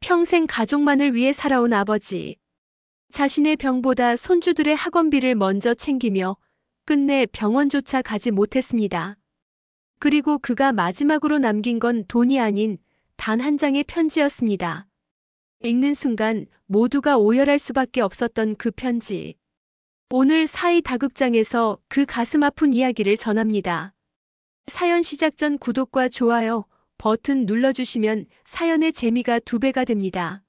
평생 가족만을 위해 살아온 아버지. 자신의 병보다 손주들의 학원비를 먼저 챙기며 끝내 병원조차 가지 못했습니다. 그리고 그가 마지막으로 남긴 건 돈이 아닌 단 한 장의 편지였습니다. 읽는 순간 모두가 오열할 수밖에 없었던 그 편지. 오늘 사이 다극장에서 그 가슴 아픈 이야기를 전합니다. 사연 시작 전 구독과 좋아요 버튼 눌러주시면 사연의 재미가 2배가 됩니다.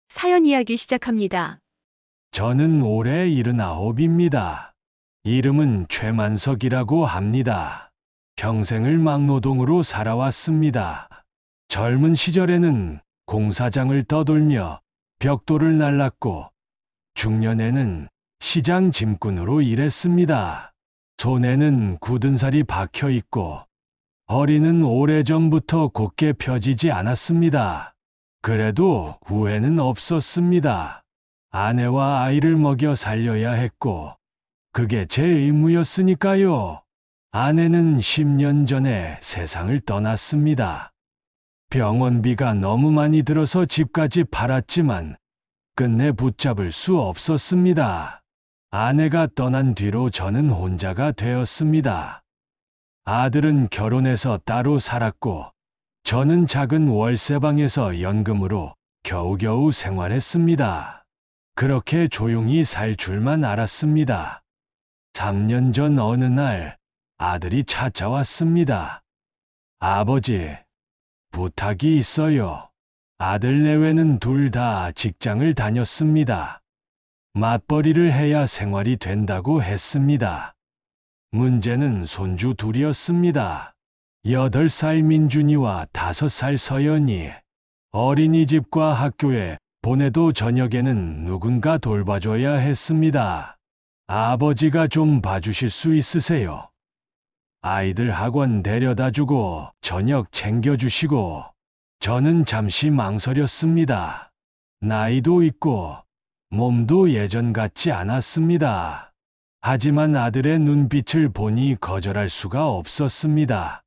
사연 이야기 시작합니다. 저는 올해 79입니다. 이름은 최만석이라고 합니다. 평생을 막노동으로 살아왔습니다. 젊은 시절에는 공사장을 떠돌며 벽돌을 날랐고 중년에는 시장 짐꾼으로 일했습니다. 손에는 굳은 살이 박혀 있고 허리는 오래전부터 곧게 펴지지 않았습니다. 그래도 후회는 없었습니다. 아내와 아이를 먹여 살려야 했고 그게 제 의무였으니까요. 아내는 10년 전에 세상을 떠났습니다. 병원비가 너무 많이 들어서 집까지 팔았지만 끝내 붙잡을 수 없었습니다. 아내가 떠난 뒤로 저는 혼자가 되었습니다. 아들은 결혼해서 따로 살았고 저는 작은 월세방에서 연금으로 겨우겨우 생활했습니다. 그렇게 조용히 살 줄만 알았습니다. 3년 전 어느 날 아들이 찾아왔습니다. 아버지, 부탁이 있어요. 아들 내외는 둘 다 직장을 다녔습니다. 맞벌이를 해야 생활이 된다고 했습니다. 문제는 손주 둘이었습니다. 8살 민준이와 5살 서연이. 어린이집과 학교에 보내도 저녁에는 누군가 돌봐줘야 했습니다. 아버지가 좀 봐주실 수 있으세요? 아이들 학원 데려다주고 저녁 챙겨주시고. 저는 잠시 망설였습니다. 나이도 있고 몸도 예전 같지 않았습니다. 하지만 아들의 눈빛을 보니 거절할 수가 없었습니다.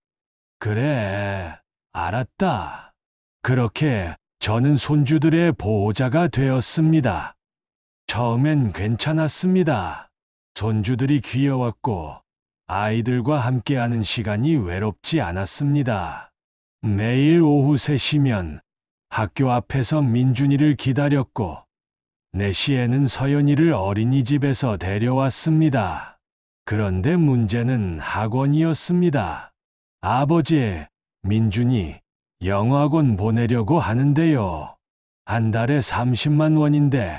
그래, 알았다. 그렇게 저는 손주들의 보호자가 되었습니다. 처음엔 괜찮았습니다. 손주들이 귀여웠고 아이들과 함께하는 시간이 외롭지 않았습니다. 매일 오후 3시면 학교 앞에서 민준이를 기다렸고 4시에는 서연이를 어린이집에서 데려왔습니다. 그런데 문제는 학원이었습니다. 아버지, 민준이 영어학원 보내려고 하는데요. 한 달에 30만 원인데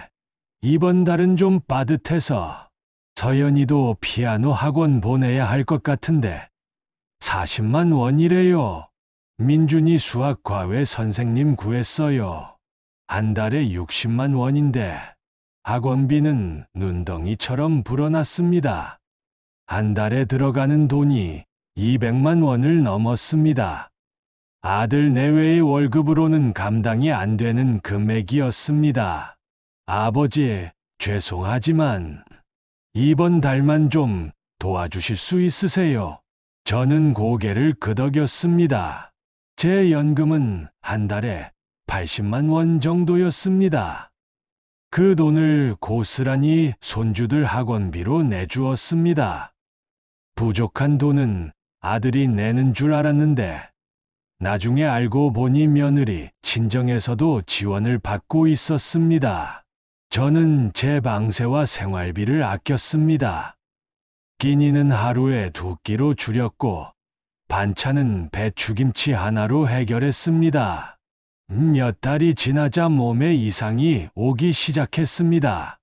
이번 달은 좀 빠듯해서 서연이도 피아노 학원 보내야 할 것 같은데 40만 원이래요. 민준이 수학 과외 선생님 구했어요. 한 달에 60만 원인데 학원비는 눈덩이처럼 불어났습니다. 한 달에 들어가는 돈이 200만 원을 넘었습니다. 아들 내외의 월급으로는 감당이 안 되는 금액이었습니다. 아버지, 죄송하지만 이번 달만 좀 도와주실 수 있으세요? 저는 고개를 끄덕였습니다. 제 연금은 한 달에 80만 원 정도였습니다. 그 돈을 고스란히 손주들 학원비로 내주었습니다. 부족한 돈은 아들이 내는 줄 알았는데 나중에 알고 보니 며느리 친정에서도 지원을 받고 있었습니다. 저는 제 방세와 생활비를 아꼈습니다. 끼니는 하루에 2끼로 줄였고 반찬은 배추김치 하나로 해결했습니다. 몇 달이 지나자 몸에 이상이 오기 시작했습니다.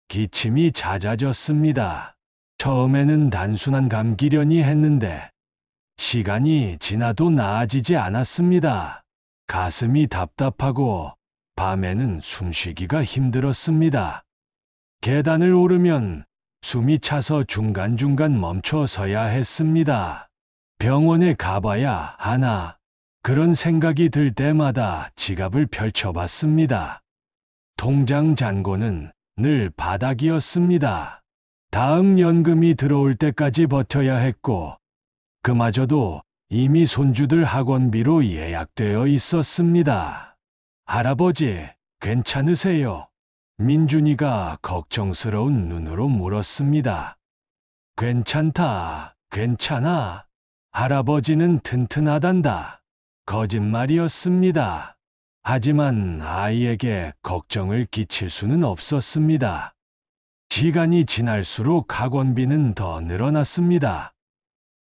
기침이 잦아졌습니다. 처음에는 단순한 감기려니 했는데 시간이 지나도 나아지지 않았습니다. 가슴이 답답하고 밤에는 숨쉬기가 힘들었습니다. 계단을 오르면 숨이 차서 중간중간 멈춰 서야 했습니다. 병원에 가봐야 하나. 그런 생각이 들 때마다 지갑을 펼쳐봤습니다. 통장 잔고는 늘 바닥이었습니다. 다음 연금이 들어올 때까지 버텨야 했고 그마저도 이미 손주들 학원비로 예약되어 있었습니다. 할아버지, 괜찮으세요? 민준이가 걱정스러운 눈으로 물었습니다. 괜찮다, 괜찮아. 할아버지는 튼튼하단다. 거짓말이었습니다. 하지만 아이에게 걱정을 끼칠 수는 없었습니다. 시간이 지날수록 학원비는 더 늘어났습니다.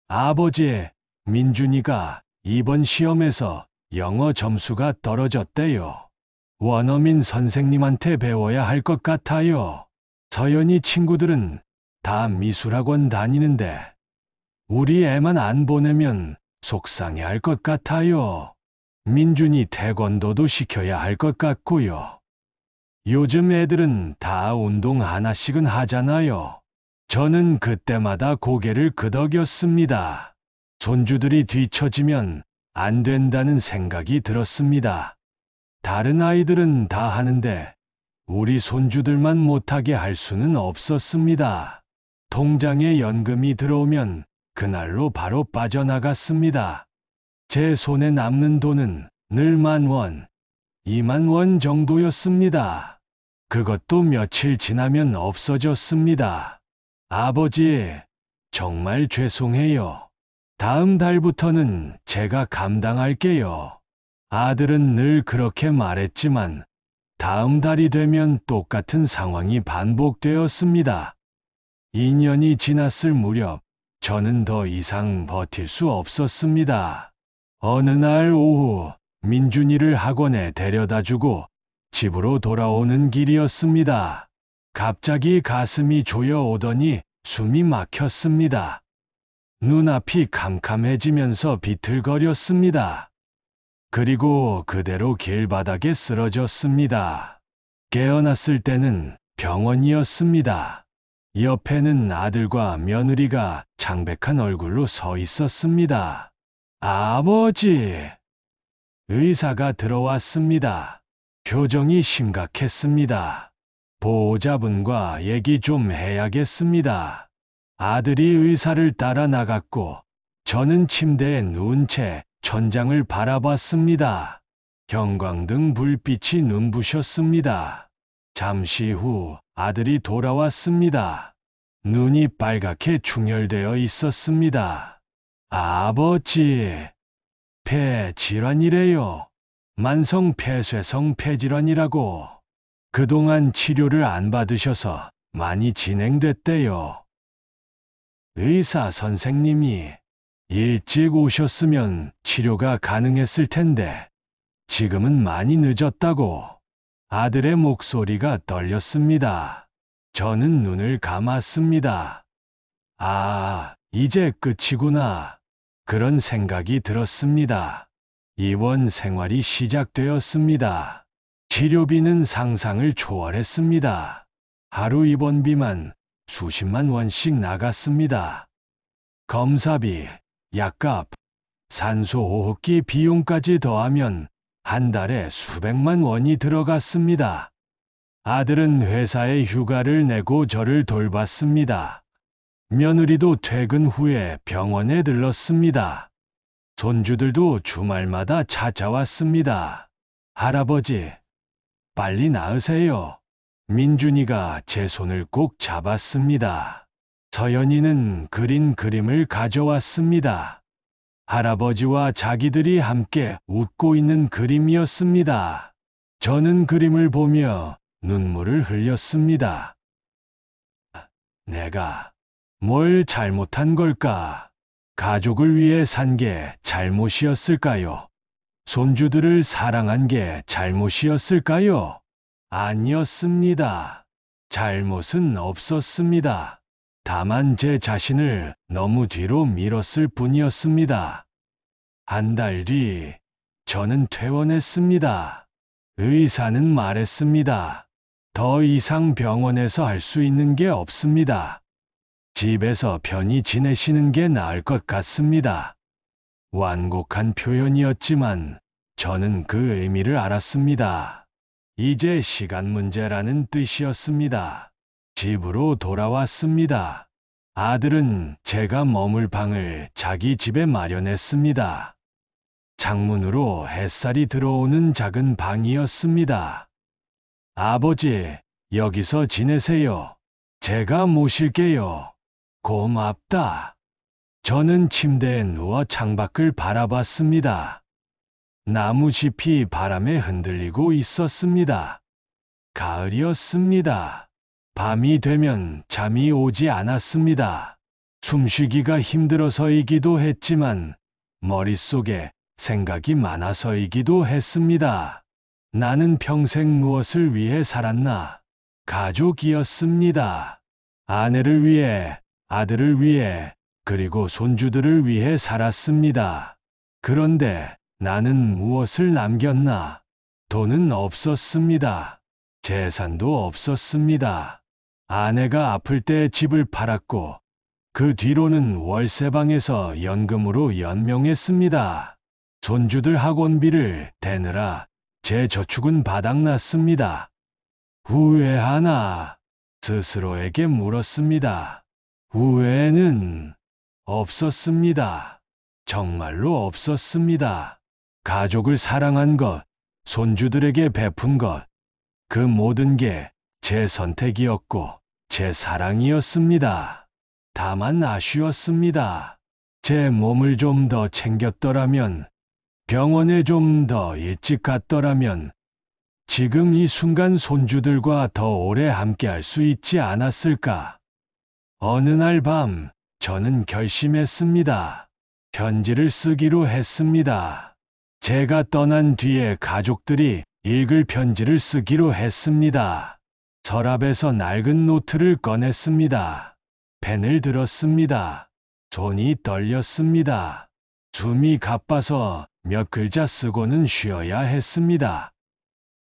아버지, 민준이가 이번 시험에서 영어 점수가 떨어졌대요. 원어민 선생님한테 배워야 할 것 같아요. 서연이 친구들은 다 미술학원 다니는데 우리 애만 안 보내면 속상해 할 것 같아요. 민준이 태권도도 시켜야 할 것 같고요. 요즘 애들은 다 운동 하나씩은 하잖아요. 저는 그때마다 고개를 끄덕였습니다. 손주들이 뒤처지면 안 된다는 생각이 들었습니다. 다른 아이들은 다 하는데 우리 손주들만 못하게 할 수는 없었습니다. 통장에 연금이 들어오면 그날로 바로 빠져나갔습니다. 제 손에 남는 돈은 늘 10,000원, 20,000원 정도였습니다. 그것도 며칠 지나면 없어졌습니다. 아버지, 정말 죄송해요. 다음 달부터는 제가 감당할게요. 아들은 늘 그렇게 말했지만 다음 달이 되면 똑같은 상황이 반복되었습니다. 2년이 지났을 무렵 저는 더 이상 버틸 수 없었습니다. 어느 날 오후 민준이를 학원에 데려다주고 집으로 돌아오는 길이었습니다. 갑자기 가슴이 조여오더니 숨이 막혔습니다. 눈앞이 캄캄해지면서 비틀거렸습니다. 그리고 그대로 길바닥에 쓰러졌습니다. 깨어났을 때는 병원이었습니다. 옆에는 아들과 며느리가 창백한 얼굴로 서 있었습니다. 아버지! 의사가 들어왔습니다. 표정이 심각했습니다. 보호자분과 얘기 좀 해야겠습니다. 아들이 의사를 따라 나갔고 저는 침대에 누운 채 천장을 바라봤습니다. 형광등 불빛이 눈부셨습니다. 잠시 후 아들이 돌아왔습니다. 눈이 빨갛게 충혈되어 있었습니다. 아버지, 폐 질환이래요. 만성 폐쇄성 폐질환이라고. 그동안 치료를 안 받으셔서 많이 진행됐대요. 의사 선생님이 일찍 오셨으면 치료가 가능했을 텐데 지금은 많이 늦었다고. 아들의 목소리가 떨렸습니다. 저는 눈을 감았습니다. 아, 이제 끝이구나. 그런 생각이 들었습니다. 입원 생활이 시작되었습니다. 치료비는 상상을 초월했습니다. 하루 입원비만 수십만 원씩 나갔습니다. 검사비, 약값, 산소호흡기 비용까지 더하면 한 달에 수백만 원이 들어갔습니다. 아들은 회사에 휴가를 내고 저를 돌봤습니다. 며느리도 퇴근 후에 병원에 들렀습니다. 손주들도 주말마다 찾아왔습니다. 할아버지, 빨리 나으세요. 민준이가 제 손을 꼭 잡았습니다. 서연이는 그린 그림을 가져왔습니다. 할아버지와 자기들이 함께 웃고 있는 그림이었습니다. 저는 그림을 보며 눈물을 흘렸습니다. 내가 뭘 잘못한 걸까? 가족을 위해 산 게 잘못이었을까요? 손주들을 사랑한 게 잘못이었을까요? 아니었습니다. 잘못은 없었습니다. 다만 제 자신을 너무 뒤로 밀었을 뿐이었습니다. 한 달 뒤, 저는 퇴원했습니다. 의사는 말했습니다. 더 이상 병원에서 할 수 있는 게 없습니다. 집에서 편히 지내시는 게 나을 것 같습니다. 완곡한 표현이었지만 저는 그 의미를 알았습니다. 이제 시간 문제라는 뜻이었습니다. 집으로 돌아왔습니다. 아들은 제가 머물 방을 자기 집에 마련했습니다. 창문으로 햇살이 들어오는 작은 방이었습니다. 아버지, 여기서 지내세요. 제가 모실게요. 고맙다. 저는 침대에 누워 창밖을 바라봤습니다. 나무잎이 바람에 흔들리고 있었습니다. 가을이었습니다. 밤이 되면 잠이 오지 않았습니다. 숨쉬기가 힘들어서이기도 했지만 머릿속에 생각이 많아서이기도 했습니다. 나는 평생 무엇을 위해 살았나? 가족이었습니다. 아내를 위해, 아들을 위해, 그리고 손주들을 위해 살았습니다. 그런데 나는 무엇을 남겼나? 돈은 없었습니다. 재산도 없었습니다. 아내가 아플 때 집을 팔았고, 그 뒤로는 월세방에서 연금으로 연명했습니다. 손주들 학원비를 대느라 제 저축은 바닥났습니다. 후회하나? 스스로에게 물었습니다. 후회는 없었습니다. 정말로 없었습니다. 가족을 사랑한 것, 손주들에게 베푼 것, 그 모든 게 제 선택이었고 제 사랑이었습니다. 다만 아쉬웠습니다. 제 몸을 좀 더 챙겼더라면, 병원에 좀 더 일찍 갔더라면, 지금 이 순간 손주들과 더 오래 함께할 수 있지 않았을까? 어느 날 밤, 저는 결심했습니다. 편지를 쓰기로 했습니다. 제가 떠난 뒤에 가족들이 읽을 편지를 쓰기로 했습니다. 서랍에서 낡은 노트를 꺼냈습니다. 펜을 들었습니다. 손이 떨렸습니다. 숨이 가빠서 몇 글자 쓰고는 쉬어야 했습니다.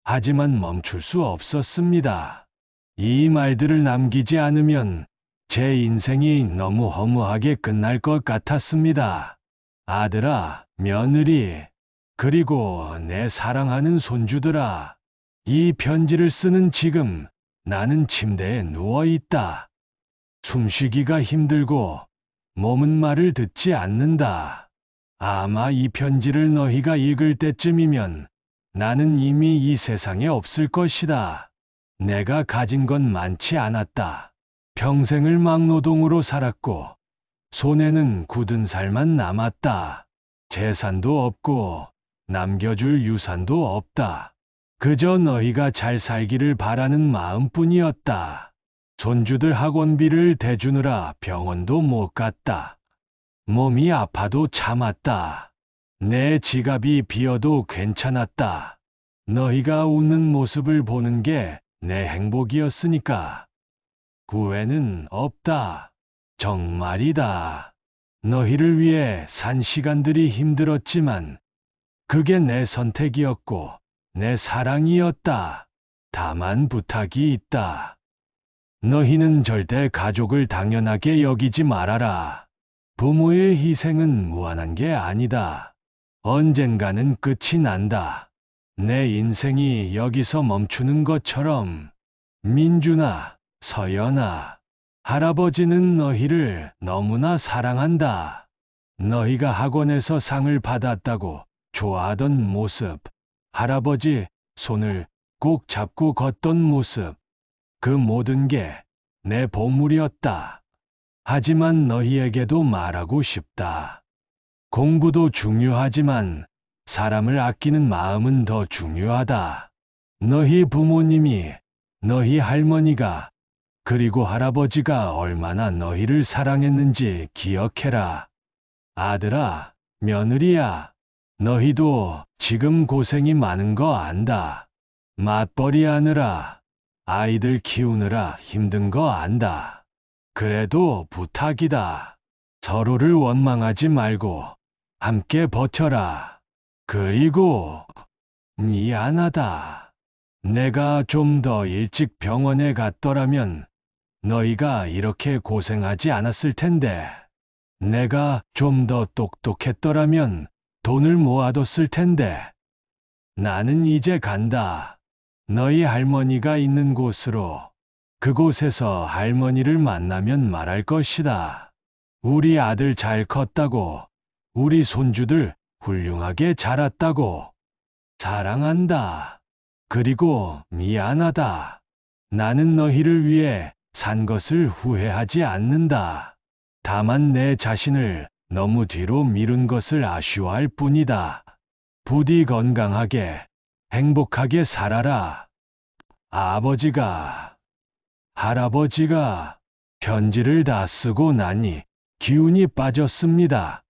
하지만 멈출 수 없었습니다. 이 말들을 남기지 않으면 제 인생이 너무 허무하게 끝날 것 같았습니다. 아들아, 며느리, 그리고 내 사랑하는 손주들아, 이 편지를 쓰는 지금 나는 침대에 누워 있다. 숨쉬기가 힘들고 몸은 말을 듣지 않는다. 아마 이 편지를 너희가 읽을 때쯤이면 나는 이미 이 세상에 없을 것이다. 내가 가진 건 많지 않았다. 평생을 막노동으로 살았고 손에는 굳은 살만 남았다. 재산도 없고 남겨줄 유산도 없다. 그저 너희가 잘 살기를 바라는 마음뿐이었다. 손주들 학원비를 대주느라 병원도 못 갔다. 몸이 아파도 참았다. 내 지갑이 비어도 괜찮았다. 너희가 웃는 모습을 보는 게 내 행복이었으니까. 후회는 없다. 정말이다. 너희를 위해 산 시간들이 힘들었지만 그게 내 선택이었고 내 사랑이었다. 다만 부탁이 있다. 너희는 절대 가족을 당연하게 여기지 말아라. 부모의 희생은 무한한 게 아니다. 언젠가는 끝이 난다. 내 인생이 여기서 멈추는 것처럼. 민준아, 서연아, 할아버지는 너희를 너무나 사랑한다. 너희가 학원에서 상을 받았다고 좋아하던 모습, 할아버지 손을 꼭 잡고 걷던 모습, 그 모든 게 내 보물이었다. 하지만 너희에게도 말하고 싶다. 공부도 중요하지만 사람을 아끼는 마음은 더 중요하다. 너희 부모님이, 너희 할머니가, 그리고 할아버지가 얼마나 너희를 사랑했는지 기억해라. 아들아, 며느리야, 너희도 지금 고생이 많은 거 안다. 맞벌이 하느라, 아이들 키우느라 힘든 거 안다. 그래도 부탁이다. 서로를 원망하지 말고 함께 버텨라. 그리고 미안하다. 내가 좀 더 일찍 병원에 갔더라면 너희가 이렇게 고생하지 않았을 텐데. 내가 좀 더 똑똑했더라면 돈을 모아뒀을 텐데. 나는 이제 간다. 너희 할머니가 있는 곳으로. 그곳에서 할머니를 만나면 말할 것이다. 우리 아들 잘 컸다고, 우리 손주들 훌륭하게 자랐다고. 사랑한다. 그리고 미안하다. 나는 너희를 위해 산 것을 후회하지 않는다. 다만 내 자신을 너무 뒤로 미룬 것을 아쉬워할 뿐이다. 부디 건강하게, 행복하게 살아라. 할아버지가 편지를 다 쓰고 나니 기운이 빠졌습니다.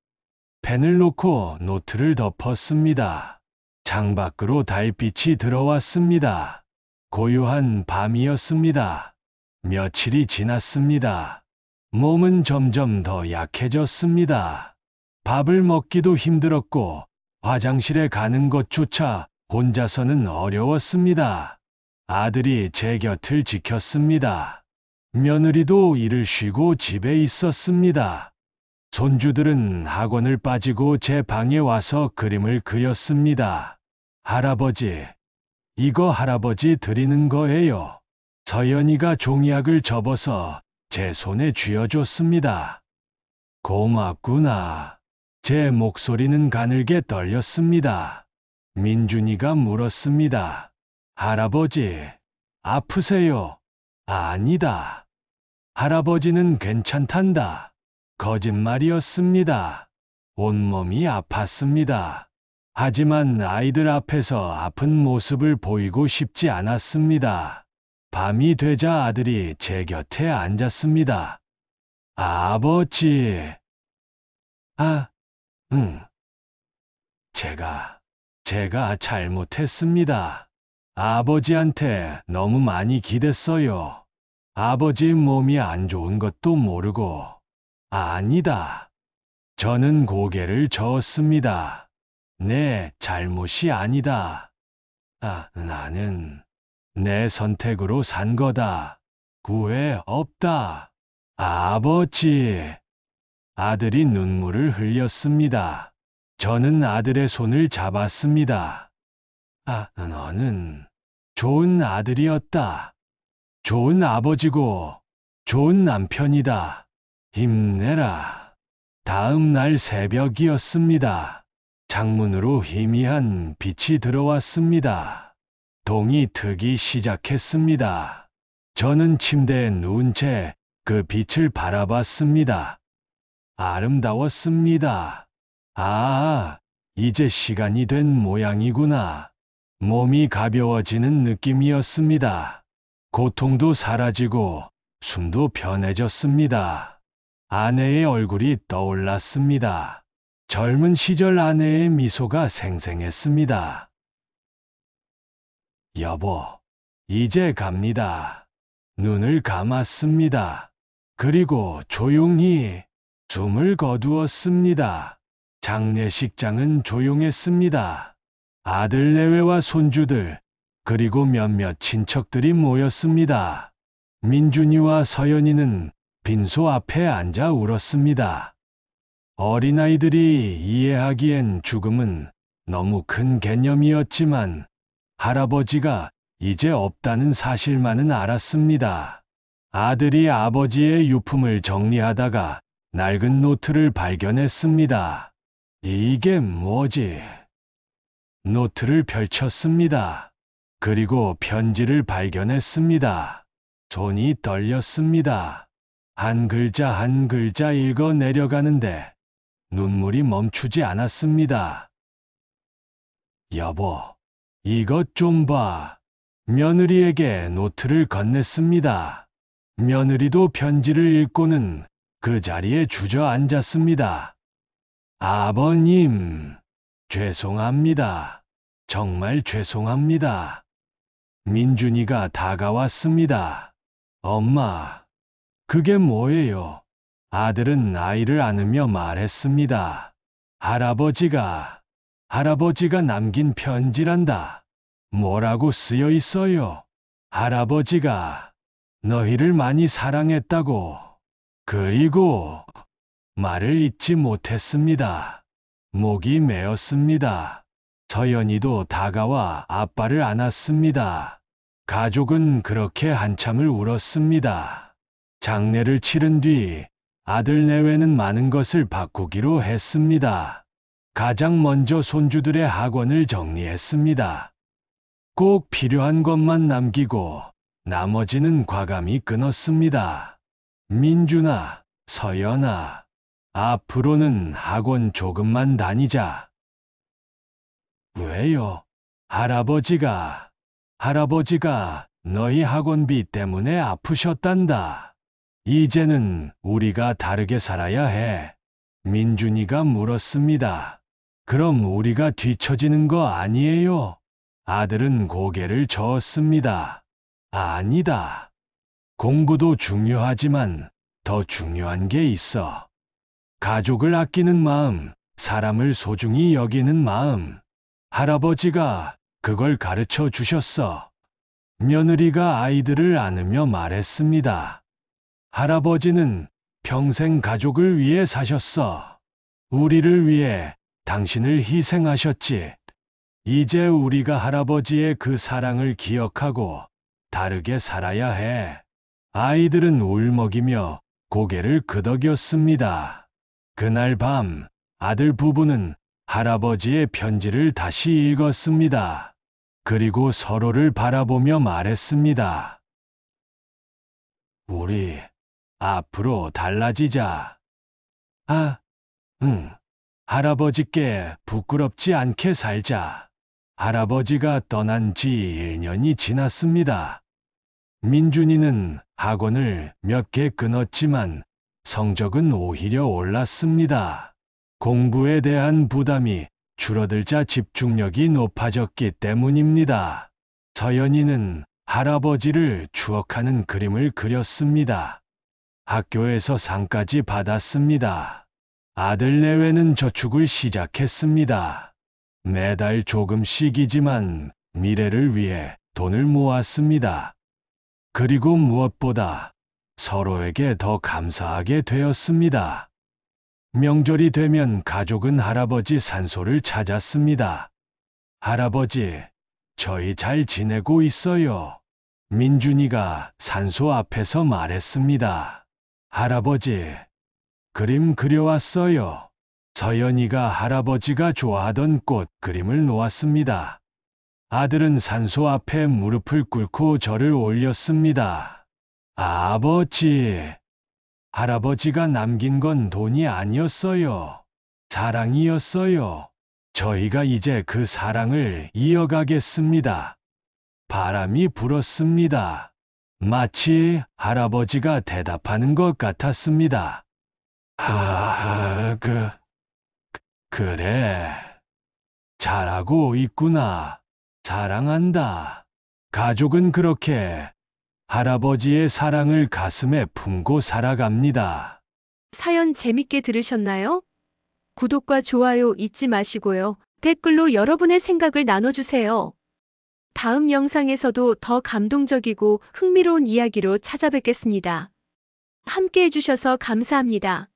펜을 놓고 노트를 덮었습니다. 창밖으로 달빛이 들어왔습니다. 고요한 밤이었습니다. 며칠이 지났습니다. 몸은 점점 더 약해졌습니다. 밥을 먹기도 힘들었고 화장실에 가는 것조차 혼자서는 어려웠습니다. 아들이 제 곁을 지켰습니다. 며느리도 일을 쉬고 집에 있었습니다. 손주들은 학원을 빠지고 제 방에 와서 그림을 그렸습니다. 할아버지, 이거 할아버지 드리는 거예요. 서연이가 종이약을 접어서 제 손에 쥐어줬습니다. 고맙구나. 제 목소리는 가늘게 떨렸습니다. 민준이가 물었습니다. 할아버지, 아프세요? 아니다. 할아버지는 괜찮단다. 거짓말이었습니다. 온몸이 아팠습니다. 하지만 아이들 앞에서 아픈 모습을 보이고 싶지 않았습니다. 밤이 되자 아들이 제 곁에 앉았습니다. 아버지. 응. 제가 잘못했습니다. 아버지한테 너무 많이 기댔어요. 아버지 몸이 안 좋은 것도 모르고. 아니다. 저는 고개를 저었습니다. 내 잘못이 아니다. 나는 내 선택으로 산 거다. 후회 없다. 아버지. 아들이 눈물을 흘렸습니다. 저는 아들의 손을 잡았습니다. 너는 좋은 아들이었다. 좋은 아버지고 좋은 남편이다. 힘내라. 다음 날 새벽이었습니다. 창문으로 희미한 빛이 들어왔습니다. 동이 트기 시작했습니다. 저는 침대에 누운 채 그 빛을 바라봤습니다. 아름다웠습니다. 이제 시간이 된 모양이구나. 몸이 가벼워지는 느낌이었습니다. 고통도 사라지고 숨도 편해졌습니다. 아내의 얼굴이 떠올랐습니다. 젊은 시절 아내의 미소가 생생했습니다. 여보, 이제 갑니다. 눈을 감았습니다. 그리고 조용히 숨을 거두었습니다. 장례식장은 조용했습니다. 아들 내외와 손주들, 그리고 몇몇 친척들이 모였습니다. 민준이와 서연이는 빈소 앞에 앉아 울었습니다. 어린아이들이 이해하기엔 죽음은 너무 큰 개념이었지만 할아버지가 이제 없다는 사실만은 알았습니다. 아들이 아버지의 유품을 정리하다가 낡은 노트를 발견했습니다. 이게 뭐지? 노트를 펼쳤습니다. 그리고 편지를 발견했습니다. 손이 떨렸습니다. 한 글자 한 글자 읽어 내려가는데 눈물이 멈추지 않았습니다. 여보, 이것 좀 봐. 며느리에게 노트를 건넸습니다. 며느리도 편지를 읽고는 그 자리에 주저앉았습니다. 아버님, 죄송합니다. 정말 죄송합니다. 민준이가 다가왔습니다. 엄마, 그게 뭐예요? 아들은 아이를 안으며 말했습니다. 할아버지가 남긴 편지란다. 뭐라고 쓰여 있어요? 할아버지가 너희를 많이 사랑했다고. 그리고 말을 잇지 못했습니다. 목이 메었습니다. 서연이도 다가와 아빠를 안았습니다. 가족은 그렇게 한참을 울었습니다. 장례를 치른 뒤 아들 내외는 많은 것을 바꾸기로 했습니다. 가장 먼저 손주들의 학원을 정리했습니다. 꼭 필요한 것만 남기고 나머지는 과감히 끊었습니다. 민준아, 서연아, 앞으로는 학원 조금만 다니자. 왜요? 할아버지가 너희 학원비 때문에 아프셨단다. 이제는 우리가 다르게 살아야 해. 민준이가 물었습니다. 그럼 우리가 뒤처지는 거 아니에요? 아들은 고개를 저었습니다. 아니다. 공부도 중요하지만 더 중요한 게 있어. 가족을 아끼는 마음, 사람을 소중히 여기는 마음. 할아버지가 그걸 가르쳐 주셨어. 며느리가 아이들을 안으며 말했습니다. 할아버지는 평생 가족을 위해 사셨어. 우리를 위해 당신을 희생하셨지. 이제 우리가 할아버지의 그 사랑을 기억하고 다르게 살아야 해. 아이들은 울먹이며 고개를 끄덕였습니다. 그날 밤 아들 부부는 할아버지의 편지를 다시 읽었습니다. 그리고 서로를 바라보며 말했습니다. 우리 앞으로 달라지자. 응. 할아버지께 부끄럽지 않게 살자. 할아버지가 떠난 지 1년이 지났습니다. 민준이는 학원을 몇 개 끊었지만 성적은 오히려 올랐습니다. 공부에 대한 부담이 줄어들자 집중력이 높아졌기 때문입니다. 서연이는 할아버지를 추억하는 그림을 그렸습니다. 학교에서 상까지 받았습니다. 아들 내외는 저축을 시작했습니다. 매달 조금씩이지만 미래를 위해 돈을 모았습니다. 그리고 무엇보다 서로에게 더 감사하게 되었습니다. 명절이 되면 가족은 할아버지 산소를 찾았습니다. 할아버지, 저희 잘 지내고 있어요. 민준이가 산소 앞에서 말했습니다. 할아버지, 그림 그려왔어요. 서연이가 할아버지가 좋아하던 꽃 그림을 놓았습니다. 아들은 산소 앞에 무릎을 꿇고 절을 올렸습니다. 아버지, 할아버지가 남긴 건 돈이 아니었어요. 사랑이었어요. 저희가 이제 그 사랑을 이어가겠습니다. 바람이 불었습니다. 마치 할아버지가 대답하는 것 같았습니다. 그래. 잘하고 있구나. 사랑한다. 가족은 그렇게 할아버지의 사랑을 가슴에 품고 살아갑니다. 사연 재밌게 들으셨나요? 구독과 좋아요 잊지 마시고요. 댓글로 여러분의 생각을 나눠주세요. 다음 영상에서도 더 감동적이고 흥미로운 이야기로 찾아뵙겠습니다. 함께 해주셔서 감사합니다.